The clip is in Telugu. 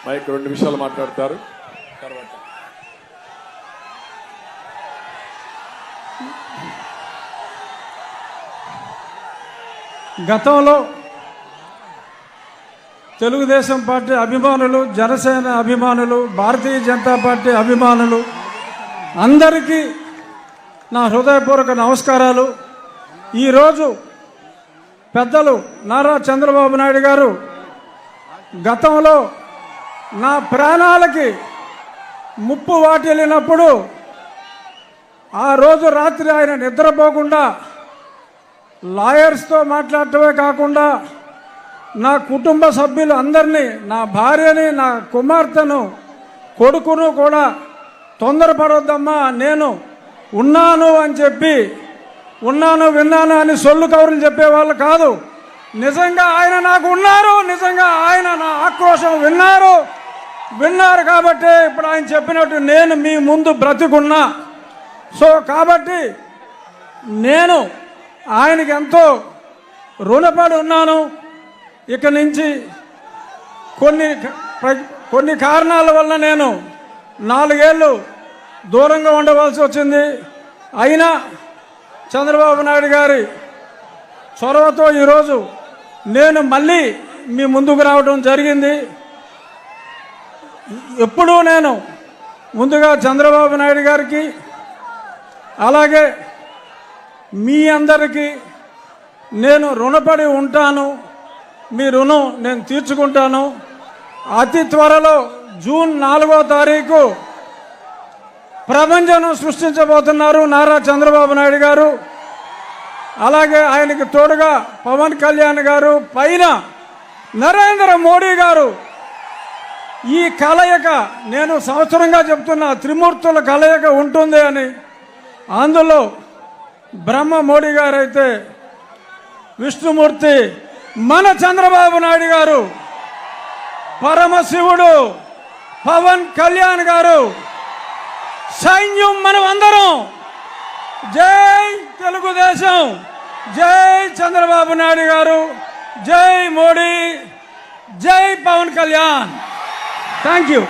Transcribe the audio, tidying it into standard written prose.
మైక్ 2 నిమిషాలు మాట్లాడతారు. తర్వాత గతంలో తెలుగుదేశం పార్టీ అభిమానులు, జనసేన అభిమానులు, భారతీయ జనతా పార్టీ అభిమానులు అందరికీ నా హృదయపూర్వక నమస్కారాలు. ఈరోజు పెద్దలు నారా చంద్రబాబు నాయుడు గారు గతంలో నా ప్రాణాలకి ముప్పు వాటిల్లినప్పుడు ఆ రోజు రాత్రి ఆయన నిద్రపోకుండా లాయర్స్తో మాట్లాడటమే కాకుండా నా కుటుంబ సభ్యులు అందరినీ, నా భార్యని, నా కుమార్తెను, కొడుకును కూడా తొందరపడొద్దమ్మా, నేను ఉన్నాను అని చెప్పి, ఉన్నాను విన్నాను అని సొల్లు కౌరులు చెప్పేవాళ్ళు కాదు. నిజంగా ఆయన నాకు ఉన్నారు, నిజంగా ఆయన నా ఆక్రోశం విన్నారు కాబట్టి ఇప్పుడు ఆయన చెప్పినట్టు నేను మీ ముందు బ్రతికున్నా. సో కాబట్టి నేను ఆయనకి ఎంతో రుణపడి ఉన్నాను. ఇక నుంచి కొన్ని కారణాల వల్ల నేను 4 ఏళ్ళు దూరంగా ఉండవలసి వచ్చింది. అయినా చంద్రబాబు నాయుడు గారి చొరవతో ఈరోజు నేను మళ్ళీ మీ ముందుకు రావడం జరిగింది. ఎప్పుడూ నేను ముందుగా చంద్రబాబు నాయుడు గారికి, అలాగే మీ అందరికీ నేను రుణపడి ఉంటాను. మీ రుణం నేను తీర్చుకుంటాను. అతి త్వరలో జూన్ 4వ తారీఖు ప్రపంచం సృష్టించబోతున్నారు నారా చంద్రబాబు నాయుడు గారు. అలాగే ఆయనకి తోడుగా పవన్ కళ్యాణ్ గారు, పైన నరేంద్ర మోడీ గారు. ఈ కలయిక నేను సంవత్సరంగా చెప్తున్నా, త్రిమూర్తుల కలయిక ఉంటుంది అని. అందులో బ్రహ్మ మోడీ గారు అయితే విష్ణుమూర్తి మన చంద్రబాబు నాయుడు గారు, పరమశివుడు పవన్ కళ్యాణ్ గారు, సైన్యం మనం అందరం. జై తెలుగుదేశం, జై చంద్రబాబు నాయుడు గారు, జై మోడీ, జై పవన్ కళ్యాణ్. Thank you.